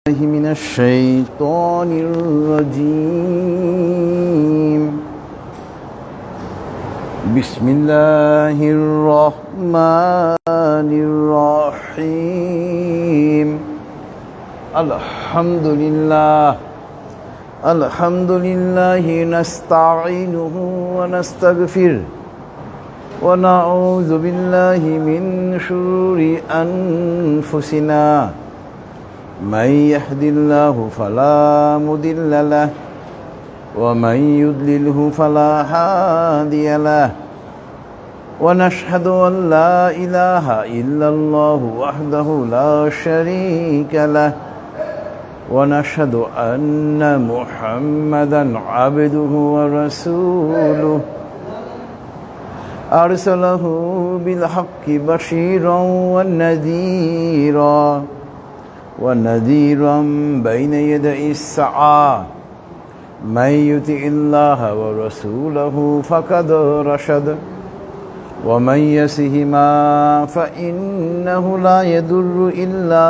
من الشيطان الرجيم. بسم الله الرحمن الرحيم. الحمد لله نستعينه ونستغفره ونعوذ بالله من شرور أنفسنا. من يهد الله فلا مضل له ومن يضلله فلا هادي له ونشهد أن لا إله إلا الله وحده لا شريك له ونشهد أن محمدا عبده ورسوله أرسله بالحق بشيرا ونذيرا بين يدي الساعة. من يطع الله ورسوله فقد رشد ومن يعصهما فإنه لا يضر إلا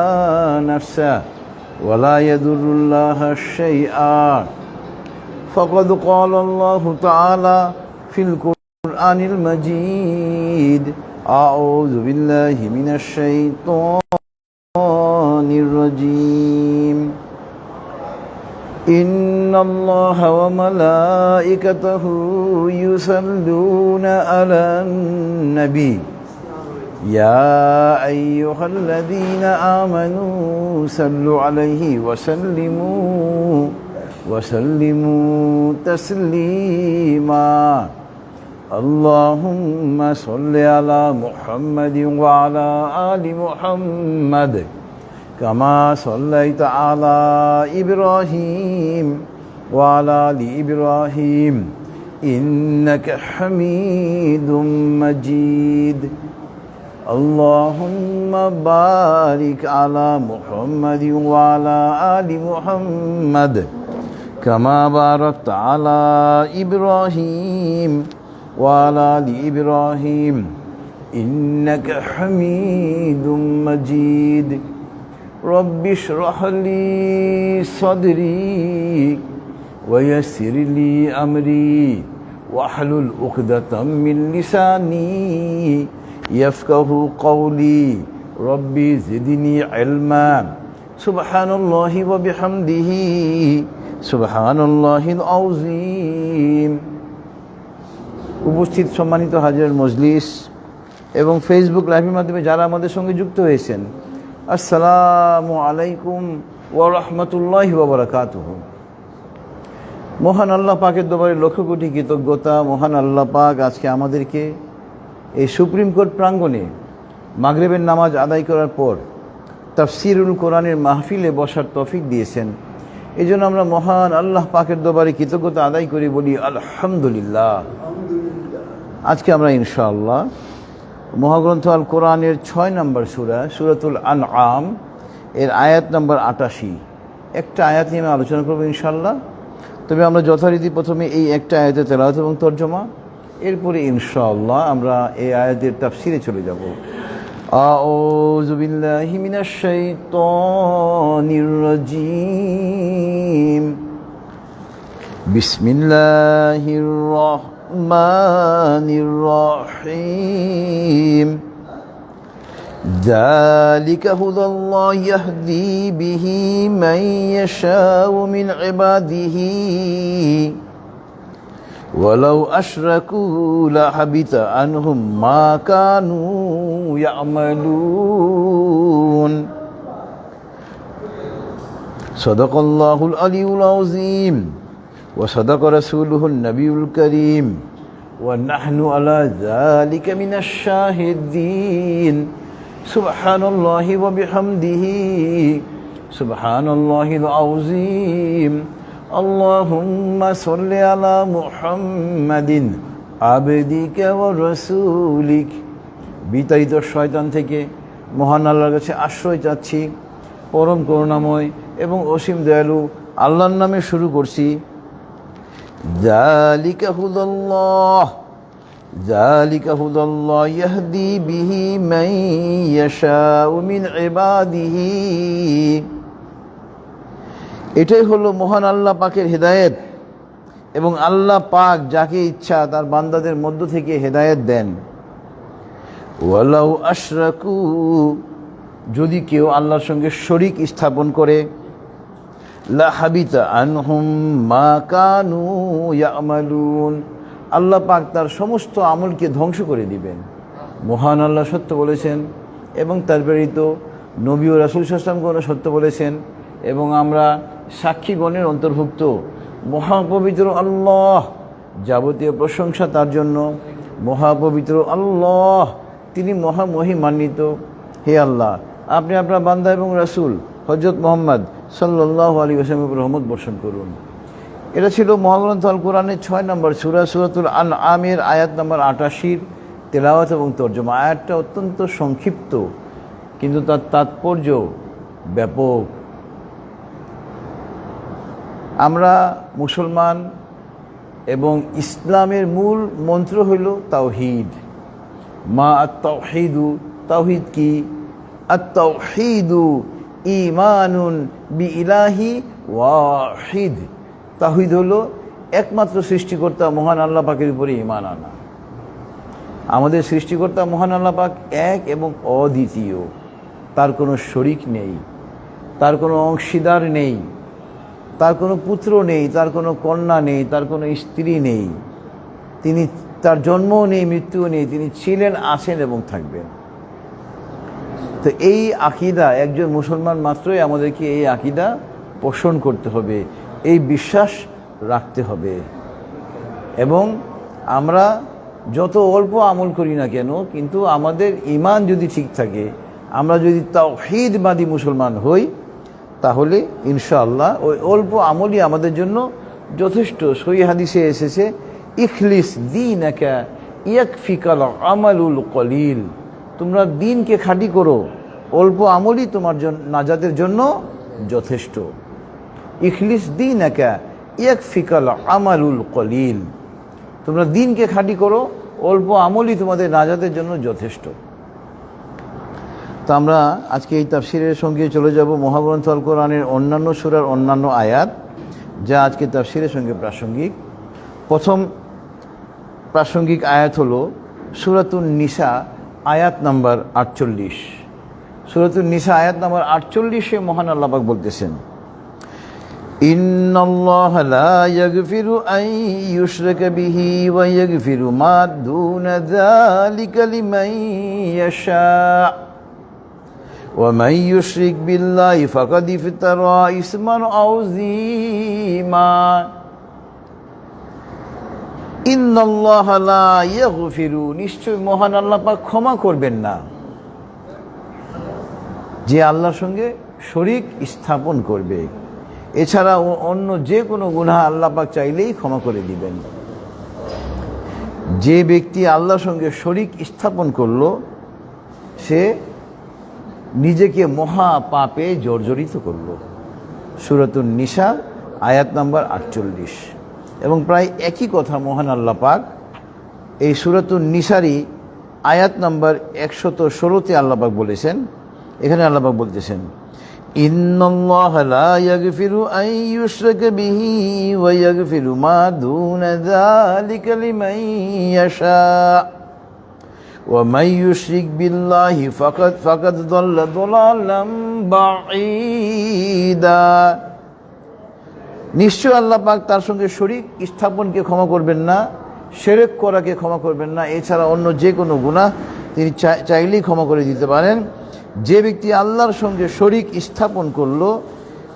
نفسه ولا يضر الله شيئا. فقد قال الله تعالى في القرآن المجيد: أعوذ بالله من الشيطان الرجيم. إن الله وملائكته يصلون على النبي يا أيها الذين آمنوا صلوا عليه وسلموا تسليما. اللهم صل على محمد وعلى آل محمد كما صليت على إبراهيم وعلى آل إبراهيم إنك حميد مجيد. اللهم بارك على محمد وعلى آل محمد كما باركت على إبراهيم وعلى آل إبراهيم إنك حميد مجيد. رب اشرح لي صدري ويسر لي أمري واحلل عقدة من لساني يفقه قولي. ربي زدني علما. سبحان الله وبحمده سبحان الله العظيم. উপস্থিত সম্মানিত হাজির মজলিস এবং ফেসবুক লাইভের মাধ্যমে যারা আমাদের সঙ্গে যুক্ত হয়েছেন, আসসালামু আলাইকুম ওয়া রাহমাতুল্লাহি ওয়া বারাকাতুহু। মহান আল্লাহ পাকের দরবারে লক্ষ কোটি কৃতজ্ঞতা। মহান আল্লাহ পাক আজকে আমাদেরকে এই সুপ্রিম কোর্ট প্রাঙ্গণে মাগরিবের নামাজ আদায় করার পর তাফসিরুল কোরআনের মাহফিলে বসার তৌফিক দিয়েছেন। এই জন্য আমরা মহান আল্লাহ পাকের দরবারে কৃতজ্ঞতা আদায় করি, বলি আলহামদুলিল্লাহ। আজকে আমরা ইনশাআল্লাহ মহাগ্রন্থ আল কোরআনের 6 নম্বর সূরা, সূরাতুল আনআম এর আয়াত নম্বর 88, একটা আয়াত নিয়ে আমরা আলোচনা করব ইনশাআল্লাহ। তবে আমরা যথারীতি প্রথমে এই একটা আয়াতের তেলাওয়াত এবং তরজমা, এরপরে ইনশাআল্লাহ আমরা এই আয়াতের তাফসিরে চলে যাব। আউযু বিল্লাহি মিনাশ শাইতানির রাজীম। বিসমিল্লাহির রাহমানির রাহিম। ذلك هدى الله يهدي به من يشاء من عباده ولو أشركوا لحبط عنهم ما كانوا يعملون. صدق الله العلي العظيم وصدق رسوله النبي الكريم ونحن على ذلك من الشاهدين. سبحان الله وبحمده سبحان الله العظيم. اللهم صل على محمد عبدك ورسولك. বিতাড়িত শয়তান থেকে মহান আল্লাহর কাছে আশ্রয় চাচ্ছি। পরম করুণাময় এবং অসীম দয়ালু আল্লাহর নামে শুরু করছি। যালিকা হুদাল্লাহ ذلك هدى الله يهدي به من يشاء من عباده এটাই হলো মহান আল্লাহ পাকের হেদায়েত, এবং আল্লাহ পাক যাকে ইচ্ছা তার বান্দাদের মধ্য থেকে হেদায়েত দেন। ওয়ালাউ আশরাকু, যদি কেউ আল্লাহর সঙ্গে শরিক স্থাপন করে, লা হাবিতা আনহুম মা কানু ইয়ামালুন, আল্লাহ পাক তার সমস্ত আমলকে ধ্বংস করে দিবেন। মহান আল্লাহ সত্য বলেছেন এবং তার প্রেরিত নবী ও রাসূল সাল্লাল্লাহু আলাইহি ওয়াসাল্লাম সত্য বলেছেন, এবং আমরা সাক্ষীগণের অন্তর্ভুক্ত। মহাপবিত্র আল্লাহ, যাবতীয় প্রশংসা তার জন্য। মহাপবিত্র আল্লাহ, তিনি মহামহিমান্বিত। হে আল্লাহ, আপনি আপনার বান্দা এবং রাসূল হযরত মুহাম্মদ সাল্লাল্লাহু আলাইহি ওয়াসাল্লামের উপর রহমত বর্ষণ করুন। এটা ছিল মহাগ্রন্থ আল কোরআনের 6 নম্বর সূরা, সূরাতুল আনআমের আয়াত নম্বর 88 তেলাওয়াত এবং তরজমা। আয়াতটা অত্যন্ত সংক্ষিপ্ত, কিন্তু তার তাৎপর্য ব্যাপক। আমরা মুসলমান, এবং ইসলামের মূল মন্ত্র হইল তাওহীদ। মা আত-তাওহীদু, তাওহীদ কি? আত-তাওহীদু ঈমানুন বিইলাহি ওয়াহিদ। তাওহীদ হলো একমাত্র সৃষ্টিকর্তা মহান আল্লাহ পাকের উপরে ঈমান আনা। আমাদের সৃষ্টিকর্তা মহান আল্লাহ পাক এক এবং অদ্বিতীয়, তার কোনো শরিক নেই, তার কোনো অংশীদার নেই, তার কোনো পুত্র নেই, তার কোনো কন্যা নেই, তার কোনো স্ত্রী নেই, তিনি তার জন্মও নেই, মৃত্যুও নেই, তিনি ছিলেন, আছেন এবং থাকবেন। তো এই আকীদা একজন মুসলমান মাত্রই আমাদেরকে এই আকীদা পোষণ করতে হবে, এই বিশ্বাস রাখতে হবে। এবং আমরা যত অল্প আমল করি না কেন, কিন্তু আমাদের ঈমান যদি ঠিক থাকে, আমরা যদি তাওহীদবাদী মুসলমান হই, তাহলে ইনশাআল্লাহ ওই অল্প আমলই আমাদের জন্য যথেষ্ট। সহিহ হাদিসে এসেছে, ইখলিস দীনাকা ইয়াকফিকাল আমালুল কলিল, তোমরা দিনকে খাঁটি করো, অল্প আমলই তোমার জন্য নাজাতের জন্য যথেষ্ট। ইখলিস দীনাকা ইয়াকফিকাল আমালুল কলিল, তোমরা দিনকে খাঁটি করো, অল্প আমলই তোমাদের নাজাতের জন্য যথেষ্ট। তো আমরা আজকে এই তাফসিরের সঙ্গে চলে যাব মহাগ্রন্থ আল কোরআনের অন্যান্য সূরার অন্যান্য আয়াত, যা আজকে তাফসিরের সঙ্গে প্রাসঙ্গিক। প্রথম প্রাসঙ্গিক আয়াত হলো সূরাতুন নিসা আয়াত নাম্বার 48। সূরাতুন নিসা আয়াত নাম্বার 48-এ মহান আল্লাহ পাক বলতেছেন, ইন্নাল্লাহা লা ইয়াগফিরু আন ইউশরাকা বিহি ওয়া ইয়াগফিরু মা দুনা যালিকা লিমান ইয়াশা ومن يشرك بالله فقد افترى إثما عظيما إن الله لا يغفر, নিশ্চয় মহান আল্লাহ পাক ক্ষমা করবেন না যে আল্লাহর সঙ্গে শরিক স্থাপন করবে। এছাড়া অন্য যে কোনো গুনাহ আল্লাহ পাক চাইলেই ক্ষমা করে দিবেন। যে ব্যক্তি আল্লাহর সঙ্গে শরিক স্থাপন করলো, সে নিজেকে মহা পাপে জর্জরিত করল। সূরাতুন নিসা আয়াত নাম্বার 48। এবং প্রায় একই কথা মহান আল্লাহ পাক এই সূরাতুন নিসারই আয়াত নাম্বার 116-তে আল্লাহ পাক বলেছেন। এখানে আল্লাহ পাক বলতেছেন, ইন্নাল্লাহা লা ইয়াগফিরু আন ইউশরাকা বিহি ওয়া ইয়াগফিরু মা দুনা যালিকা লিমান ইয়াশা ومن يشرك بالله فقد ضل ضلالا بعيدا, নিশ্চয় আল্লাহ পাক তার সঙ্গে শরিক স্থাপনকে ক্ষমা করবেন না, শিরক করাকে ক্ষমা করবেন না। এছাড়া অন্য যে কোনো গুনাহ তিনি চাইলেই ক্ষমা করে দিতে পারেন। যে ব্যক্তি আল্লাহর সঙ্গে শরিক স্থাপন করলো,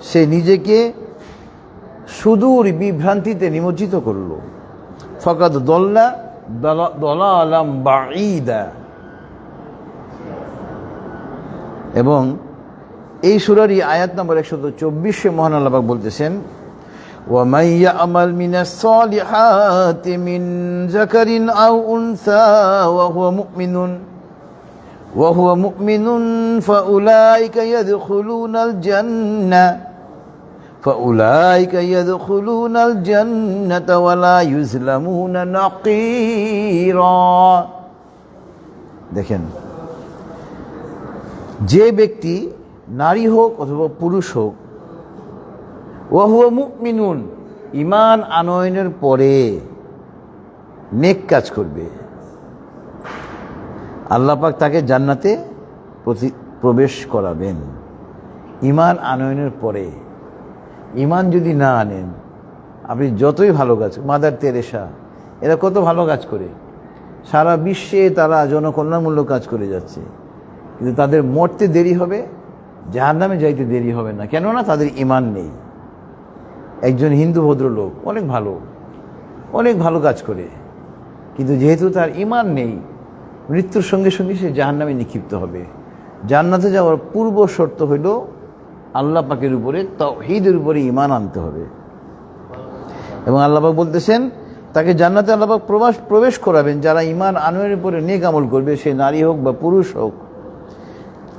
সে নিজেকে সুদূর বিভ্রান্তিতে নিমজ্জিত করলো। ফাকাদ দল্লা দলালাম বাঈদা। এবং এই সূরারই আয়াত নম্বর 124-এ মহান আল্লাহ পাক বলতেছেন, ওয়া মান ইয়া'মাল মিনাস সালিহাতি মিন যাকারিন আও উনসা ওয়া হুয়া মুমিনুন ফাউলাইকা ইয়াদখুলুনাল জান্নাহ فأولئك يدخلون الجنة ولا يظلمون نقيرا। দেখেন, যে ব্যক্তি নারী হোক অথবা পুরুষ হোক, ওয়া হুয়া মুমিনুন, ঈমান আনয়নের পরে নেক কাজ করবে, আল্লাহ পাক তাকে জান্নাতে প্রবেশ করাবেন। ঈমান আনয়নের পরে। ঈমান যদি না আনেন, আপনি যতই ভালো কাজ, মাদার তেরেসা এরা কত ভালো কাজ করে, সারা বিশ্বে তারা জনকল্যাণমূলক কাজ করে যাচ্ছে, কিন্তু তাদের মরতে দেরি হবে, জাহান্নামে যাইতে দেরি হবে না। কেননা তাদের ঈমান নেই। একজন হিন্দু ভদ্রলোক অনেক ভালো কাজ করে, কিন্তু যেহেতু তার ঈমান নেই, মৃত্যুর সঙ্গে সঙ্গে সে জাহান্নামে নিক্ষিপ্ত হবে। জান্নাতে যাওয়ার পূর্ব শর্ত হইল আল্লাহ পাকের উপরে, তাওহীদের উপরে ঈমান আনতে হবে। এবং আল্লাহ পাক বলতেছেন তাকে জান্নাতে আল্লাহ পাক প্রবেশ করাবেন যারা ঈমান আনয়নের উপরে নেক আমল করবে, সে নারী হোক বা পুরুষ হোক।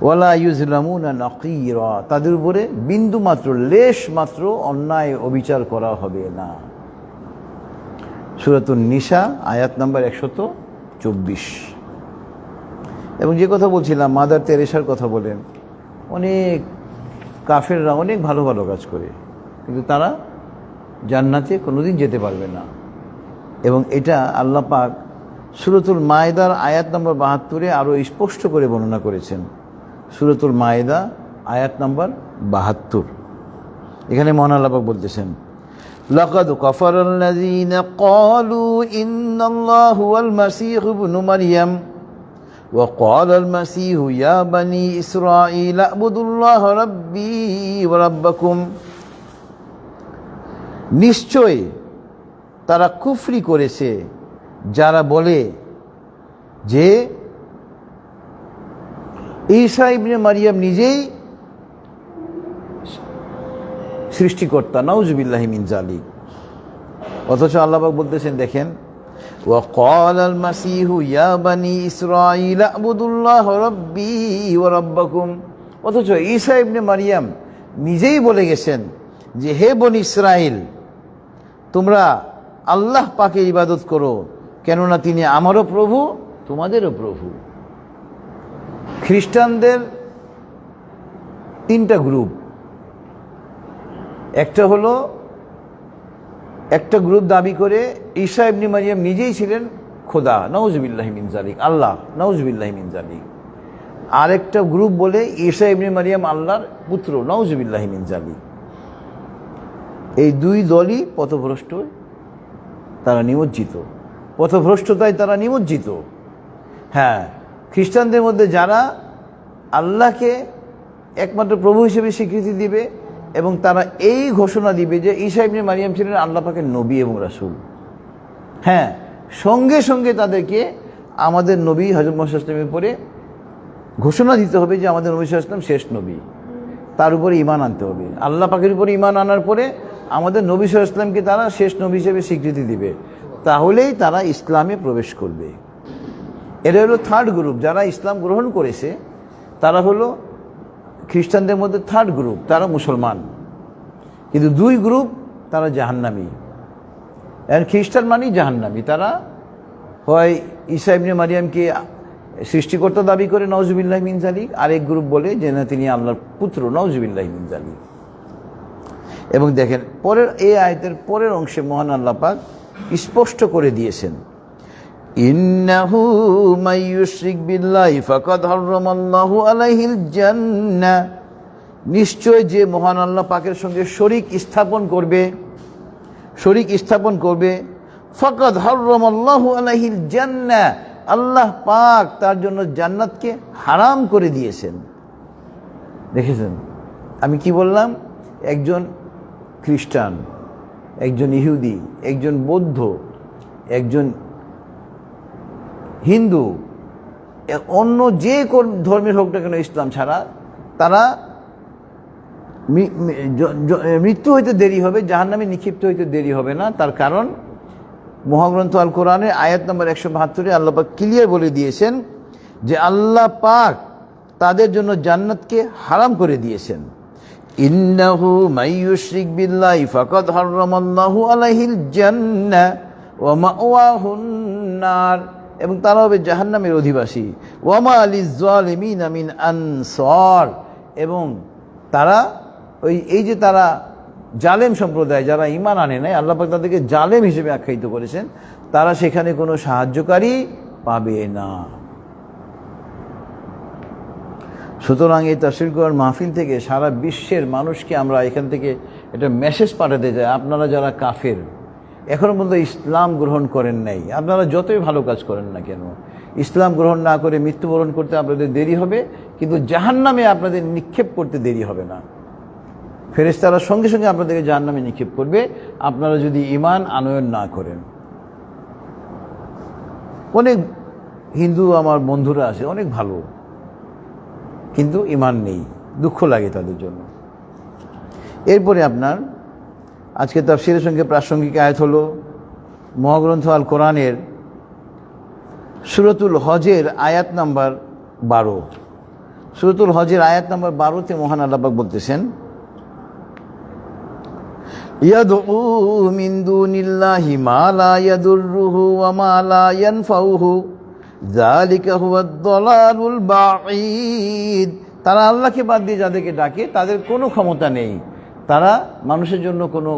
ওয়ালা ইউজলামুনা নাকিরা, তাদের উপরে বিন্দু মাত্র, লেশ মাত্র অন্যায় অবিচার করা হবে না। সূরাতুন নিসা আয়াত নাম্বার 124। এবং যে কথা বলছিলাম, মাদার তেরেসার কথা বলেন, অনেক কাফেররা অনেক ভালো ভালো কাজ করে, কিন্তু তারা জান্নাতে কোনোদিন যেতে পারবে না। এবং এটা আল্লাহ পাক সূরাতুল মায়েদার আয়াত নম্বর 72-এ আরও স্পষ্ট করে বর্ণনা করেছেন। সূরাতুল মায়েদা আয়াত নম্বর 72, এখানে মহান আল্লাহ পাক বলতেছেন, লাকাদ কাফারাল্লাযীনা ক্বালু ইন্নাল্লাহা হুয়াল মাসীহু ইবনু মারইয়াম ওয়া ক্বালাল মাসীহু ইয়া বানী ইসরাঈল আ'বুদুল্লাহা রাব্বী ওয়া রাব্বাকুম। নিশ্চয় তারা কুফরি করেছে যারা বলে যে ঈসা ইবনে মারইয়াম নিজেই সৃষ্টিকর্তা। নাউযুবিল্লাহি মিন যালিক। অথচ আল্লাহ পাক বলতেছেন, দেখেন, ওয়া ক্বালাল মাসীহু ইয়া বানী ইসরাঈল আ'বুদুল্লাহা রাব্বী ওয়া রাব্বাকুম। অথচ ঈসা ইবনে মারইয়াম নিজেই বলে গেছেন যে হে বনী ইসরাইল, তোমরা আল্লাহ পাকের ইবাদত করো, কেননা তিনি আমারও প্রভু তোমাদেরও প্রভু। খ্রিস্টানদের তিনটা গ্রুপ। একটা গ্রুপ দাবি করে ঈসা ইবনে মারইয়াম নিজেই ছিলেন খোদা, নাউযুবিল্লাহি মিন যালিক, আল্লাহ, নাউযুবিল্লাহি মিন যালিক। আরেকটা গ্রুপ বলে ঈসা ইবনে মারইয়াম আল্লাহর পুত্র, নাউযুবিল্লাহি মিন যালিক। এই দুই দলই পথভ্রষ্ট, তারা নিমজ্জিত, পথভ্রষ্টতায় তারা নিমজ্জিত। হ্যাঁ, খ্রিস্টানদের মধ্যে যারা আল্লাহকে একমাত্র প্রভু হিসেবে স্বীকৃতি দিবে এবং তারা এই ঘোষণা দিবে যে ঈসা ইবনে মারইয়াম ছিলেন আল্লাহ পাকের নবী এবং রাসূল। হ্যাঁ, সঙ্গে সঙ্গে তাদেরকে আমাদের নবী হযরত মুহাম্মদ সাল্লাল্লাহু আলাইহি ওয়াসাল্লামের উপরে ঘোষণা দিতে হবে যে আমাদের নবী সাল্লাল্লাহু আলাইহি ওয়াসাল্লাম শেষ নবী, তার উপরে ঈমান আনতে হবে। আল্লাহ পাকের উপরে ঈমান আনার পরে আমাদের নবী সাল্লাল্লাহু আলাইহি ওয়াসাল্লামকে তারা শেষ নবী হিসেবে স্বীকৃতি দিবে, তাহলেই তারা ইসলামে প্রবেশ করবে। এরা হলো থার্ড গ্রুপ। যারা ইসলাম গ্রহণ করেছে তারা হলো খ্রিস্টানদের মধ্যে থার্ড গ্রুপ, তারা মুসলমান, কিন্তু দুই গ্রুপ তারা জাহান্নামী। আর খ্রিস্টান মানেই জাহান্নামী। তারা হয় ঈসা ইবনে মারইয়ামকে সৃষ্টিকর্তা দাবি করে, নাউযুবিল্লাহি মিন যালিক, আরেক গ্রুপ বলে যে না, তিনি আল্লাহর পুত্র, নাউযুবিল্লাহি মিন যালিক। এবং দেখেন পরের এই আয়াতের পরের অংশে মহান আল্লাহ পাক স্পষ্ট করে দিয়েছেন, ইন্নাহু মান ইউশরিক বিল্লাহি ফাকাদ হারামাল্লাহু আলাইহিল জান্নাহ। নিশ্চয় যে মহান আল্লাহ পাকের সঙ্গে শরীক স্থাপন করবে, ফাকাদ হারামাল্লাহু আলাইহিল জান্নাহ, আল্লাহ পাক তার জন্য জান্নাতকে হারাম করে দিয়েছেন। দেখেছেন আমি কি বললাম? একজন খ্রিস্টান, একজন ইহুদি, একজন বৌদ্ধ, একজন হিন্দু, অন্য যে কোন ধর্মের হোক না কেন, ইসলাম ছাড়া, তারা মৃত্যু হইতে দেরি হবে, জাহান্নামে নিক্ষিপ্ত হইতে দেরি হবে না। তার কারণ মহাগ্রন্থ আল কোরআনের আয়াত নম্বর 172-এ আল্লাহ পাক ক্লিয়ার বলে দিয়েছেন যে আল্লাহ পাক তাদের জন্য জান্নাতকে হারাম করে দিয়েছেন। ইন্নাহু মান ইউশরিক বিল্লাহি ফাকাদ হারামাল্লাহু আলাইহিল জান্নাহ ওয়া মাওয়াহুন নার, এবং তারা হবে জাহান্নামের অধিবাসী। ওয়া মা লিয-যালিমিনা মিন আনসার, এবং তারা এই যে তারা জালেম সম্প্রদায় যারা ঈমান আনে নাই, আল্লাহ পাক তাদেরকে জালেম হিসেবে আখ্যায়িত করেছেন, তারা সেখানে কোনো সাহায্যকারী পাবে না। সুতরাং এই তাফসীর কোরআন মাহফিল থেকে সারা বিশ্বের মানুষকে আমরা এখান থেকে একটা মেসেজ পাঠাতে চাই, আপনারা যারা কাফের এখনো পর্যন্ত ইসলাম গ্রহণ করেন নাই, আপনারা যতই ভালো কাজ করেন না কেন, ইসলাম গ্রহণ না করে মৃত্যুবরণ করতে আপনাদের দেরি হবে, কিন্তু জাহান্নামে আপনাদের নিক্ষেপ করতে দেরি হবে না। ফেরেশতারা সঙ্গে সঙ্গে আপনাদেরকে জাহান্নামে নিক্ষেপ করবে আপনারা যদি ঈমান আনয়ন না করেন। অনেক হিন্দু আমার বন্ধুরা আছে, অনেক ভালো, কিন্তু ঈমান নেই, দুঃখ লাগে তাদের জন্য। এরপরে আপনার আজকে তাফসীরের সঙ্গে প্রাসঙ্গিক আয়াত হলো মহাগ্রন্থ আল কোরআনের সূরাতুল হজের আয়াত নাম্বার 12। সূরাতুল হজের আয়াত নাম্বার 12-তে মহান আল্লাহ পাক বলতেছেন, ইয়াদউ মিন দুনিল্লাহি মা লা ইয়াদুররুহু ওয়া মা লা ইয়ানফাউহু যালিকা হুয়াদ দালালুল বাঈদ। তারা আল্লাহকে বাদ দিয়ে যাদেরকে ডাকে তাদের কোনো ক্ষমতা নেই, তারা মানুষের জন্য কোনো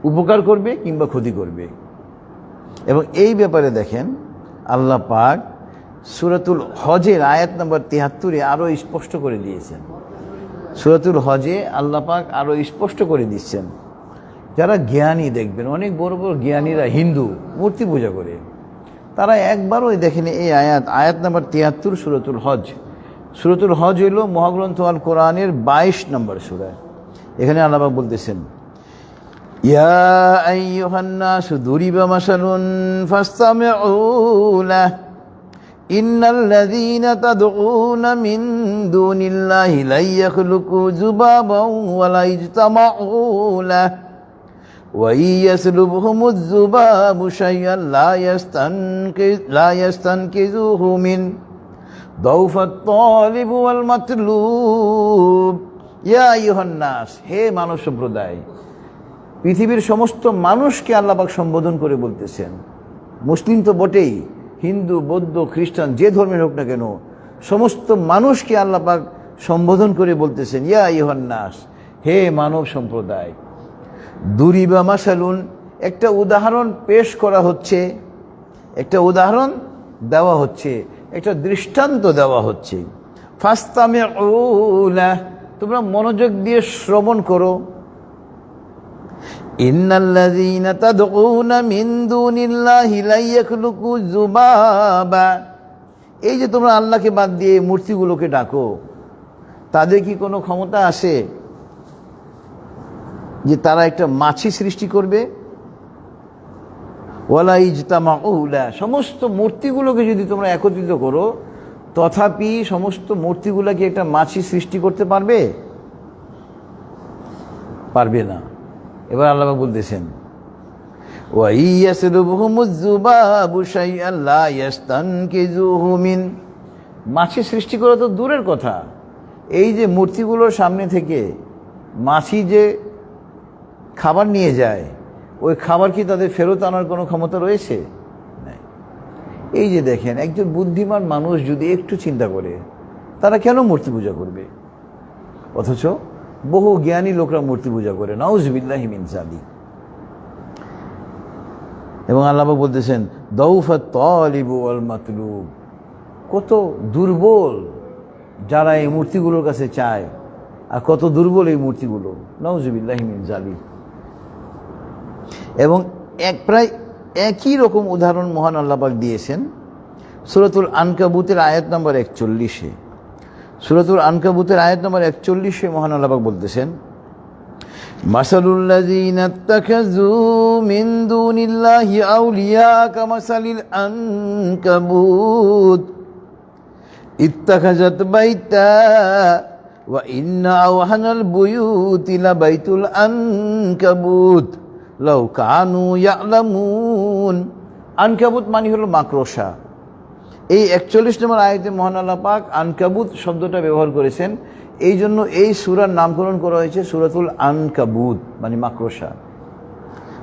উপকার করবে কিংবা ক্ষতি করবে। এবং এই ব্যাপারে দেখেন আল্লাহ পাক সূরাতুল হজের আয়াত নম্বর 73-এ আরও স্পষ্ট করে দিয়েছেন। সূরাতুল হজে আল্লাহ পাক আরও স্পষ্ট করে দিচ্ছেন, যারা জ্ঞানী দেখবেন অনেক বড় বড় জ্ঞানীরা হিন্দু মূর্তি পূজা করে, তারা একবারও দেখেন এই আয়াত নম্বর 73 সূরাতুল হজ। সূরাতুল হজ হইল মহাগ্রন্থ আল কোরআনের 22 নম্বর সূরা। এখানে আল্লাহ পাক বলতেছেন, ইয়া আইয়ুহান নাসু দুরিবা মাসালুন ফাসতামিউ লাহ ইন্নাল্লাযীনা তাদউনা মিন দুনিল্লাহি লা ইয়াখলুকু যুবাবান ওয়া লা ইজতামাউ লাহ ওয়া ইয়াসলুবহুমুয যুবাবু শাইআন লা ইয়াস্তানকিযুহু মিন দাউফাত তালিব ওয়াল মাতলুব। ইয়া আইয়ুহান নাস, হে মানব সম্প্রদায়। পৃথিবীর সমস্ত মানুষকে আল্লাহ পাক সম্বোধন করে বলতেছেন, মুসলিম তো বটেই, হিন্দু বৌদ্ধ খ্রিস্টান যে ধর্মের হোক না কেন, সমস্ত মানুষকে আল্লাহ পাক সম্বোধন করে বলতেছেন, ইয়া আইয়ুহান নাস, হে মানব সম্প্রদায়। দুরিবা মাসালুন, একটা উদাহরণ পেশ করা হচ্ছে, একটা উদাহরণ দেওয়া হচ্ছে, একটা দৃষ্টান্ত দেওয়া হচ্ছে। ফাসতামিউ লাহ, তোমরা মনোযোগ দিয়ে শ্রবণ করো। ইন্নাল্লাযীনা তাদউনা মিন দুনিল্লাহি লা ইয়াখলুকু যুবাবা, এই যে তোমরা আল্লাহকে বাদ দিয়ে মূর্তিগুলোকে ডাকো, তাদের কি কোনো ক্ষমতা আছে যে তারা একটা মাছি সৃষ্টি করবে? ওয়ালা ইজতামাউ লাহ, সমস্ত মূর্তিগুলোকে যদি তোমরা একত্রিত করো, তথাপি সমস্ত মূর্তিগুলোকে একটা মাছি সৃষ্টি করতে পারবে? পারবে না। এবার আল্লাহ বলতেছেন, ওয়া ইয়াসলুবহুমুয যুবাবু শাইআন লা ইয়াস্তানকিযুহু মিন, মাছি সৃষ্টি করা তো দূরের কথা, এই যে মূর্তিগুলোর সামনে থেকে মাছি যে খাবার নিয়ে যায়, ওই খাবার কি তাদের ফেরত আনার কোনো ক্ষমতা রয়েছে? এই যে দেখেন, একজন বুদ্ধিমান মানুষ যদি একটু চিন্তা করে, তারা কেন মূর্তি পূজা করবে? অথচ বহু জ্ঞানী লোকরা মূর্তি পূজা করে, নাউযুবিল্লাহি মিন যালিক। এবং আল্লাহ বলতেছেন, দাউফাত তালিবু ওয়াল মাতলুব, কত দুর্বল যারা এই মূর্তিগুলোর কাছে চায়, আর কত দুর্বল এই মূর্তিগুলো, নাউযুবিল্লাহি মিন যালিক। এবং প্রায় একই রকম উদাহরণ মহান আল্লাহ পাক দিয়েছেন সূরাতুল আনকাবুতের আয়াত নম্বর 41-এ। সূরাতুল আনকাবুতের আয়াত নম্বর 41-এ মহান আল্লাহ পাক বলতেছেন, মাসালুল্লাযীনা ইত্তাখাযু মিন দুনিল্লাহি আউলিয়া কামাসালিল আনকাবুত ইত্তাখাযাত বাইতা ওয়া ইন্না আওহানাল বুয়ুতি লাবাইতুল আনকাবুত লাউ কানু ইয়ালামুন। আনকাবুত মানে হলো মাকড়সা। এই 41 নম্বর আয়াতে মহান আল্লাহ পাক আনকাবুত শব্দটা ব্যবহার করেছেন, এই জন্য এই সূরার নামকরণ করা হয়েছে সূরাতুল আনকাবুত, মানে মাকড়সা।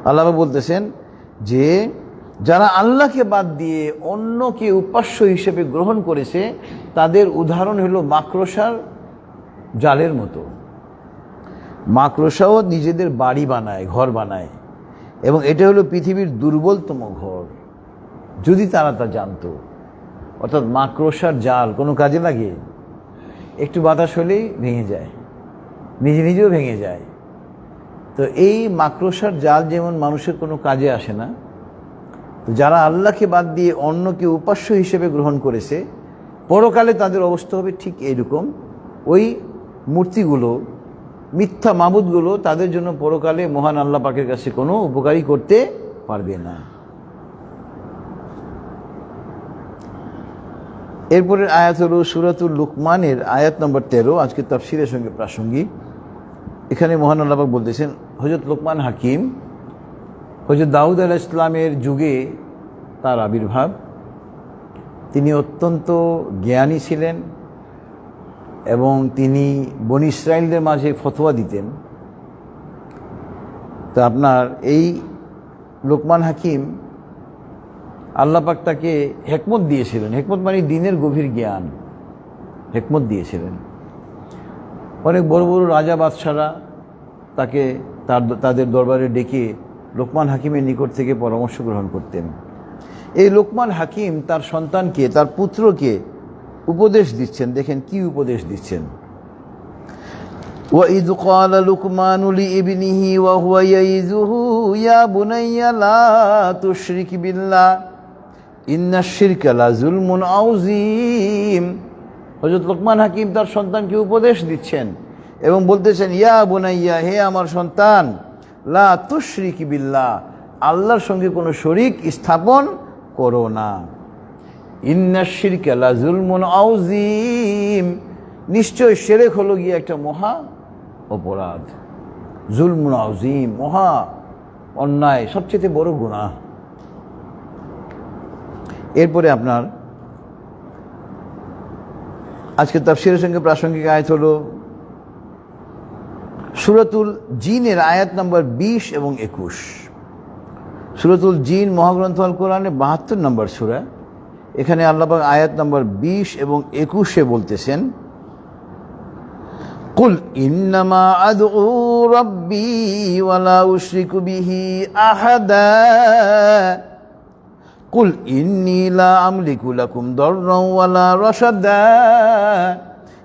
আল্লাহ বলতেছেন যে যারা আল্লাহকে বাদ দিয়ে অন্যকে উপাস্য হিসেবে গ্রহণ করেছে, তাদের উদাহরণ হলো মাকড়সার জালের মতো। মাকড়সাও নিজেদের বাড়ি বানায়, ঘর বানায়, এবং এটা হলো পৃথিবীর দুর্বলতম ঘর, যদি তারা তা জানতো। অর্থাৎ মাকড়সার জাল কোনো কাজে লাগে? একটু বাতাস হলেই ভেঙে যায়, নিজে নিজেও ভেঙে যায়। তো এই মাকড়সার জাল যেমন মানুষের কোনো কাজে আসে না, তো যারা আল্লাহকে বাদ দিয়ে অন্যকে উপাস্য হিসেবে গ্রহণ করেছে, পরকালে তাদের অবস্থা হবে ঠিক এইরকম। ওই মূর্তিগুলো, মিথ্যা মাবুদগুলো তাদের জন্য পরকালে মহান আল্লাহ পাকের কাছে কোনো উপকারী করতে পারবে না। এরপরের আয়াত হলো সূরাতুল লুকমানের আয়াত নম্বর 13, আজকে তাফসীরের সঙ্গে প্রাসঙ্গিক। এখানে মহান আল্লাহ পাক বলতেছেন, হযরত লোকমান হাকিম, হযরত দাউদ আলাইহিস সালামের যুগে তার আবির্ভাব। তিনি অত্যন্ত জ্ঞানী ছিলেন এবং তিনি বনী ইসরাইলদের মাঝে ফতোয়া দিতেন। তো আপনার এই লোকমান হাকিম, আল্লাহ পাক তাকে হিকমত দিয়েছিলেন। হিকমত মানে দ্বীনের গভীর জ্ঞান, হিকমত দিয়েছিলেন। অনেক বড় বড় রাজা বাদশারা তাকে তাদের দরবারে ডেকে লোকমান হাকিমের নিকট থেকে পরামর্শ গ্রহণ করতেন। এই লোকমান হাকিম তার সন্তানকে, তার পুত্রকে উপদেশ দিচ্ছেন। দেখেন কি উপদেশ দিচ্ছেন। وَإِذْ قَالَ لُقْمَانُ لِابْنِهِ وَهُوَ يَعِظُهُ يَا بُنَيَّ لَا تُشْرِكْ بِاللَّهِ إِنَّ الشِّرْكَ لَظُلْمٌ عَظِيمٌ। হযরত লোকমান হাকিম তার সন্তানকে উপদেশ দিচ্ছেন এবং বলতেছেন, ইয়া বুনাইয়া, হে আমার সন্তান, লা তুশরিক বিল্লাহ, আল্লাহর সঙ্গে কোনো শরিক স্থাপন করো না। ইন্নাশ শিরকা লাযুলমুন আযীম, নিশ্চয় শিরক হলো গিয়ে একটা মহা অপরাধ। জুলমুন আযীম, মহা অন্যায়, সবচেয়ে বড় গুনাহ। এরপরে আপনার আজকে তাফসীরের সঙ্গে প্রাসঙ্গিক আয়াত হলো সূরাতুল জিনের আয়াত নম্বর 20 এবং 21। সূরাতুল জিন মহাগ্রন্থ আল কোরআনে 72 নম্বর সূরা। এখানে আল্লাহ পাক আয়াত নম্বর 20 এবং 21-এ বলতেছেন, কুল ইন্নামা আদউ রাব্বি ওয়া লা উশরিকু বিহি আহাদা কুল ইন্নী লা আমলিকু লাকুম দাররান ওয়া লা রাশাদা।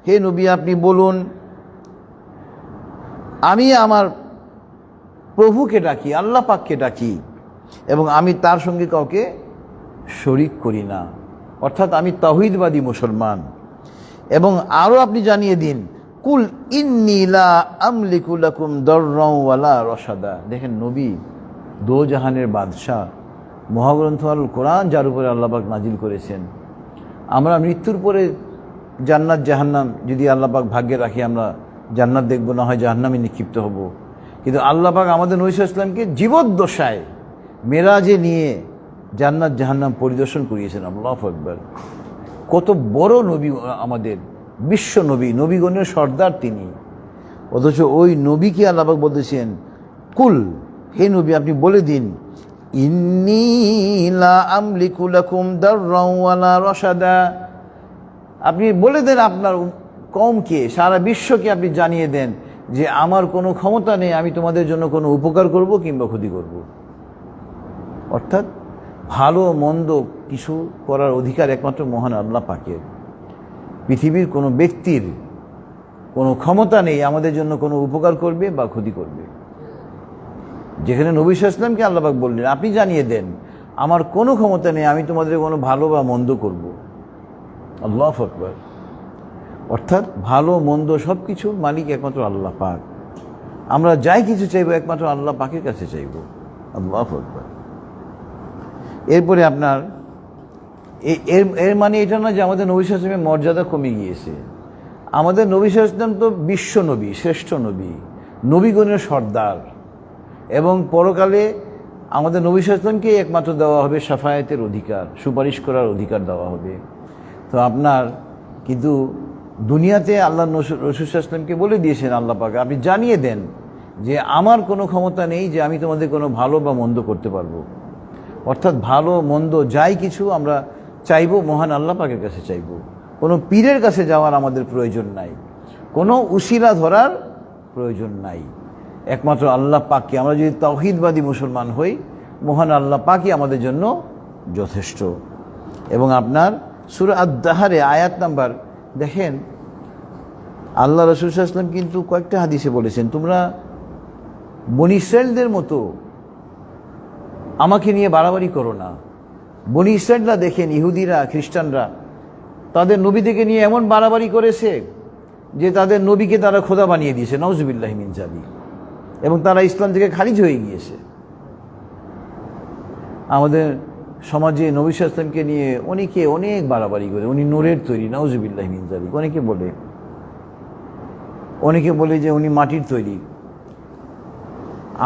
হে নবী, আপনি বলুন, আমি আমার প্রভুকে ডাকি, আল্লাহ পাককে ডাকি, এবং আমি তার সঙ্গে কাউকে শরিক করি না। অর্থাৎ আমি তাওহীদবাদী মুসলমান। এবং আরও আপনি জানিয়ে দিন, কুল ইন্নী লা আমলিকু লাকুম দাররান ওয়া লা রাশাদা। দেখেন নবী, দো জাহানের বাদশাহ, মহাগ্রন্থ আল কোরআন যার উপরে আল্লাহ পাক নাজিল করেছেন। আমরা মৃত্যুর পরে জান্নাত জাহান্নাম যদি আল্লাহ পাক ভাগ্যে রাখি, আমরা জান্নাত দেখব, না হয় জাহান্নামে নিক্ষিপ্ত হব। কিন্তু আল্লাহ পাক আমাদের নবী সাল্লাল্লাহু আলাইহি ওয়াসাল্লামকে জীবদ্দশায় মেরাজে নিয়ে জান্নাত জাহান্নাম পরিদর্শন করিয়েছেন। আল্লাহু আকবার! কত বড় নবী আমাদের, বিশ্ব নবী, নবীগণের সর্দার তিনি। অথচ ওই নবীকে আল্লাহ পাক বলতেছেন, কুল, হে নবী, আপনি বলে দিন, ইন্নী লা আমলিকু লাকুম দাররান ওয়া লা রাশাদা। আপনি বলে দেন আপনার কওমকে, সারা বিশ্বকে আপনি জানিয়ে দেন যে আমার কোনো ক্ষমতা নেই আমি তোমাদের জন্য কোনো উপকার করব কিংবা ক্ষতি করব। অর্থাৎ ভালো মন্দ কিছু করার অধিকার একমাত্র মহান আল্লাহ পাকের। পৃথিবীর কোনো ব্যক্তির কোনো ক্ষমতা নেই আমাদের জন্য কোনো উপকার করবে বা ক্ষতি করবে। যেখানে নবী সাল্লাল্লাহু আলাইহি ওয়াসাল্লামকে আল্লাহ পাক বললেন, আপনি জানিয়ে দেন আমার কোনো ক্ষমতা নেই আমি তোমাদের কোনো ভালো বা মন্দ করব। আল্লাহু আকবার! অর্থাৎ ভালো মন্দ সব কিছুর মালিক একমাত্র আল্লাহ পাক। আমরা যাই কিছু চাইব একমাত্র আল্লাহ পাকের কাছে চাইব। আল্লাহু আকবার! এরপরে আপনার এর মানে এটা না যে আমাদের নবী সাল্লাল্লাহু আলাইহি ওয়াসাল্লামের মর্যাদা কমে গিয়েছে। আমাদের নবী সাল্লাল্লাহু আলাইহি ওয়াসাল্লাম তো বিশ্ব নবী, শ্রেষ্ঠ নবী, নবীগণের সর্দার। এবং পরকালে আমাদের নবী সাল্লাল্লাহু আলাইহি ওয়াসাল্লামকে একমাত্র দেওয়া হবে শাফায়াতের অধিকার, সুপারিশ করার অধিকার দেওয়া হবে। তো আপনার কিন্তু দুনিয়াতে আল্লাহ রাসূল সাল্লাল্লাহু আলাইহি ওয়াসাল্লামকে বলে দিয়েছেন আল্লাহ পাক, আপনি জানিয়ে দেন যে আমার কোনো ক্ষমতা নেই যে আমি তোমাদের কোনো ভালো বা মন্দ করতে পারবো। অর্থাৎ ভালো মন্দ যাই কিছু আমরা চাইবো মহান আল্লাহ পাকের কাছে চাইবো। কোনো পীরের কাছে যাওয়ার আমাদের প্রয়োজন নাই, কোনো উসিলা ধরার প্রয়োজন নাই। একমাত্র আল্লাহ পাককে, আমরা যদি তাওহীদবাদী মুসলমান হই, মহান আল্লাহ পাকই আমাদের জন্য যথেষ্ট। এবং আপনার সূরা আদ-দাহরে আয়াত নাম্বার দেখেন, আল্লাহ রাসূল সাল্লাল্লাহু আলাইহি ওয়াসাল্লাম কিন্তু কয়েকটা হাদিসে বলেছেন, তোমরা বনী ইসরাঈলদের মতো আমাকে নিয়ে বাড়াবাড়ি করো না। বনী ইসরাঈলরা দেখেন, ইহুদিরা, খ্রিস্টানরা তাদের নবীদেরকে নিয়ে এমন বাড়াবাড়ি করেছে যে তাদের নবীকে তারা খোদা বানিয়ে দিয়েছে, নাউজুবিল্লাহি মিন যালিক, এবং তারা ইসলাম থেকে খারিজ হয়ে গিয়েছে। আমাদের সমাজে নবী সাল্লাল্লাহু আলাইহি ওয়াসাল্লামকে নিয়ে অনেকে অনেক বাড়াবাড়ি করে, উনি নূরের তৈরি, নাউজুবিল্লাহি মিন যালিক। অনেকে বলে যে উনি মাটির তৈরি।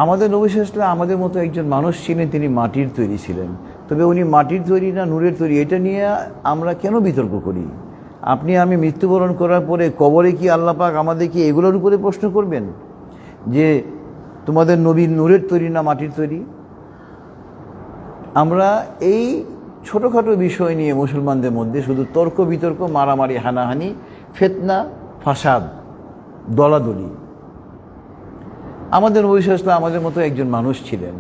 আমাদের নবী সাল্লাল্লাহু আলাইহি ওয়াসাল্লাম আমাদের মতো একজন মানুষ ছিলেন, তিনি মাটির তৈরি ছিলেন। তবে উনি মাটির তৈরি না নূরের তৈরি, এটা নিয়ে আমরা কেন বিতর্ক করি? আপনি আমি মৃত্যুবরণ করার পরে কবরে কি আল্লাহ পাক আমাদেরকে এগুলোর উপরে প্রশ্ন করবেন যে তোমাদের নবী নূরের তৈরি না মাটির তৈরি? আমরা এই ছোটোখাটো বিষয় নিয়ে মুসলমানদের মধ্যে শুধু তর্ক বিতর্ক, মারামারি, হানাহানি, ফিতনা, ফাসাদ, দলাদলি। আমাদের নবী সাল্লাল্লাহু আলাইহি ওয়াসাল্লাম আমাদের মতো একজন মানুষ ছিলেন,